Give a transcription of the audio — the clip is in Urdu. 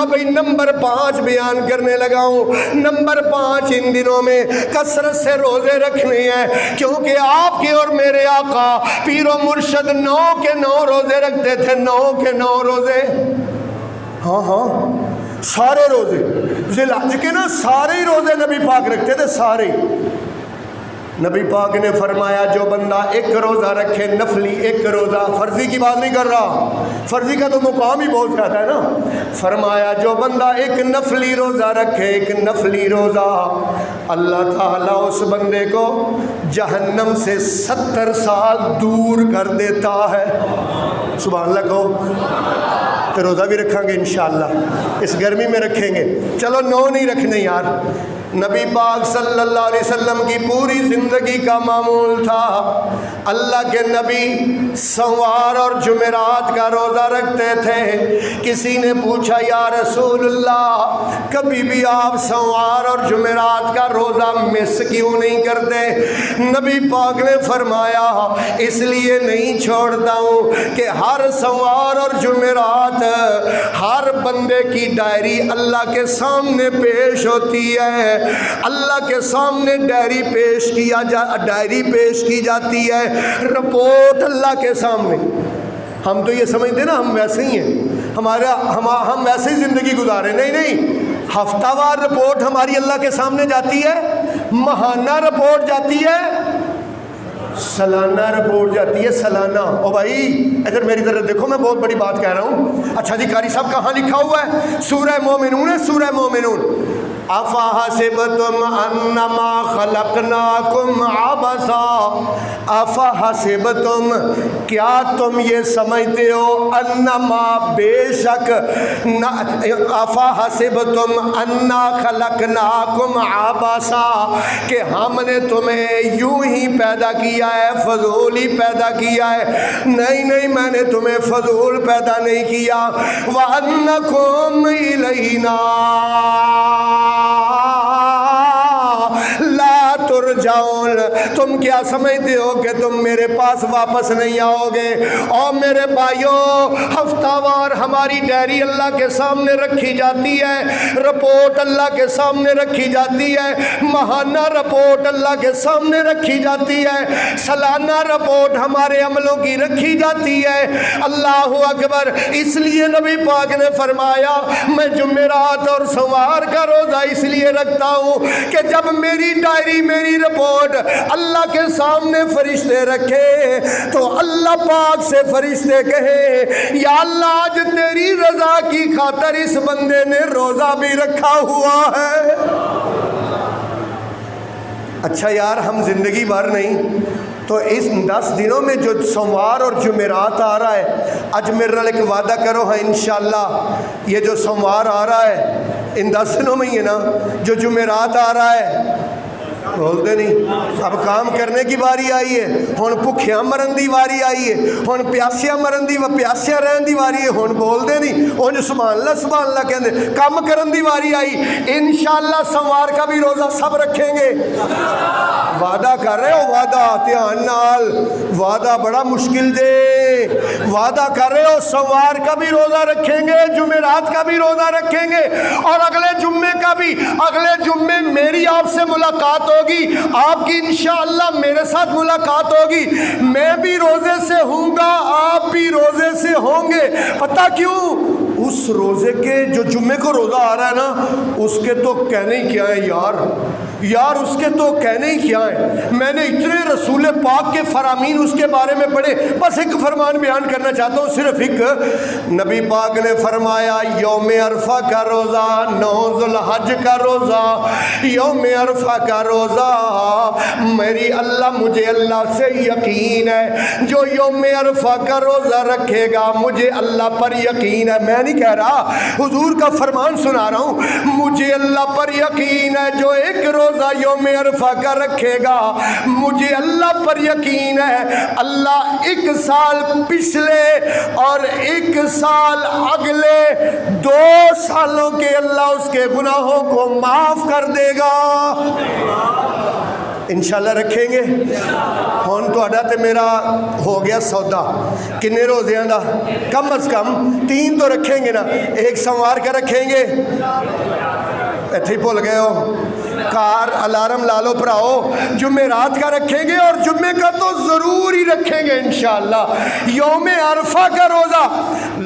لو بھئی نمبر 5 بیان کرنے لگا ہوں۔ نمبر 5 ان دنوں میں کثرت سے روزے رکھنے ہیں، کیونکہ آپ کے اور میرے آقا پیر و مرشد 9 کے 9 روزے رکھتے تھے، 9 کے 9 روزے۔ ہاں سارے روزے ذی الحج کے نا سارے ہی روزے نبی پاک رکھتے تھے، سارے۔ نبی پاک نے فرمایا جو بندہ ایک روزہ رکھے نفلی، ایک روزہ، فرضی کی بات نہیں کر رہا، فرضی کا تو مقام ہی بہت زیادہ ہے نا، فرمایا جو بندہ ایک نفلی روزہ رکھے، ایک نفلی روزہ، اللہ تعالیٰ اس بندے کو جہنم سے 70 سال دور کر دیتا ہے۔ سبحان اللہ کہو۔ تو روزہ بھی رکھیں گے انشاءاللہ، اس گرمی میں رکھیں گے، چلو 9 نہیں رکھنے یار۔ نبی پاک صلی اللہ علیہ وسلم کی پوری زندگی کا معمول تھا، اللہ کے نبی سوار اور جمعرات کا روزہ رکھتے تھے۔ کسی نے پوچھا یا رسول اللہ کبھی بھی آپ سوار اور جمعرات کا روزہ مس کیوں نہیں کرتے؟ نبی پاک نے فرمایا اس لیے نہیں چھوڑتا ہوں کہ ہر سوار اور جمعرات ہر بندے کی ڈائری اللہ کے سامنے پیش ہوتی ہے، اللہ کے سامنے ڈائری پیش کی جاتی ہے، رپورٹ اللہ کے سامنے۔ ہم تو یہ سمجھتے نا ہم ویسے ہی ہیں، ہم ویسے ہی زندگی گزارے، نہیں، ہفتہ وار رپورٹ ہماری اللہ کے سامنے جاتی ہے، ماہانہ رپورٹ جاتی ہے، سالانہ رپورٹ جاتی ہے، سالانہ۔ او بھائی ادھر میری طرف دیکھو، میں بہت بڑی بات کہہ رہا ہوں۔ اچھا جی قاری صاحب کہاں لکھا ہوا ہے؟ سورہ مومنون ہے، سورہ مومنون۔ افحسبتم انما خلقناکم عبثا، افحسبتم کیا تم یہ سمجھتے ہو، انما بے شک، افحسبتم انا خلقناکم عبثا کہ ہم نے تمہیں یوں ہی پیدا کیا ہے، فضول ہی پیدا کیا ہے؟ نہیں، میں نے تمہیں فضول پیدا نہیں کیا۔ وَأَنَّكُمْ إِلَيْنَا لا ترجعون، تم کیا سمجھتے ہو کہ تم میرے پاس واپس نہیں آؤ گے؟ اور میرے بھائیوں ہفتہ وار ہماری ڈائری اللہ کے سامنے رکھی جاتی ہے، رپورٹ اللہ کے سامنے رکھی جاتی ہے، ماہانہ رپورٹ اللہ کے سامنے رکھی جاتی ہے، سالانہ رپورٹ ہمارے عملوں کی رکھی جاتی ہے۔ اللہ اکبر۔ اس لیے نبی پاک نے فرمایا میں جمعرات اور سوار کا روزہ اس لیے رکھتا ہوں کہ جب میری ڈائری، میری رپورٹ اللہ کے سامنے فرشتے رکھے تو اللہ پاک سے فرشتے کہے یا اللہ آج تیری رضا کی خاطر اس بندے نے روزہ بھی رکھا ہوا ہے۔ اچھا یار ہم زندگی بھر نہیں تو اس 10 دنوں میں جو سوموار اور جمعرات آ رہا ہے، آج میرے نال ایک وعدہ کرو ہاں انشاءاللہ یہ جو سوموار آ رہا ہے ان 10 دنوں میں ہی ہے نا، جو جمعرات آ رہا ہے، بولتے نہیں، اب کام کرنے کی باری آئی ہے، ہن بھکھیاں مرن دی واری آئی ہے، ہن پیاسیاں مرن دی پیاسیاں رہن دی واری ہے، ہن بولتے نہیں، ہن سبحان اللہ کہندے، کام کرن دی واری آئی۔ انشاءاللہ سوموار کا بھی روزہ سب رکھیں گے، وعدہ کر رہے ہو، وعدہ دھیان نال، وعدہ بڑا مشکل دے، وعدہ کر رہے ہو سوموار کا بھی روزہ رکھیں گے، جمعرات کا بھی روزہ رکھیں گے، اور اگلے جمعے کا بھی۔ اگلے جمعے میری آپ سے ملاقات ہوگی، آپ کی انشاءاللہ میرے ساتھ ملاقات ہوگی، میں بھی روزے سے ہوں گا، آپ بھی روزے سے ہوں گے۔ پتہ کیوں؟ اس روزے کے جو جمعے کو روزہ آ رہا ہے نا، اس کے تو کہنے ہی کیا ہے یار اس کے تو کہنے ہی کیا ہے۔ میں نے اتنے رسول پاک کے فرامین اس کے بارے میں پڑھے، بس ایک فرمان بیان کرنا چاہتا ہوں، صرف ایک۔ نبی پاک نے فرمایا یوم عرفہ کا روزہ، 9 ذی الحج کا روزہ، یوم عرفہ کا روزہ، مجھے اللہ سے یقین ہے جو یوم عرفہ کا روزہ رکھے گا مجھے اللہ پر یقین ہے۔ میں نہیں کہہ رہا، حضور کا فرمان سنا رہا ہوں، مجھے اللہ پر یقین ہے جو ایک روزہ یوم عرفہ کا رکھے گا، مجھے اللہ پر یقین ہے اللہ 1 سال پچھلے اور 1 سال اگلے 2 سالوں کے اللہ اس کے گناہوں کو معاف کر دے گا۔ انشاءاللہ رکھیں گے ہون تہاڈا تے میرا ہو گیا سودا کنے روزیاں دا کم از کم 3 تو رکھیں گے نا ایک سوار کا رکھیں گے ایتھے بھول گئے ہو کار الارم لالو پراؤ جمعرات کا رکھیں گے اور جمعے کا تو ضرور ہی رکھیں گے انشاءاللہ یوم عرفہ کا روزہ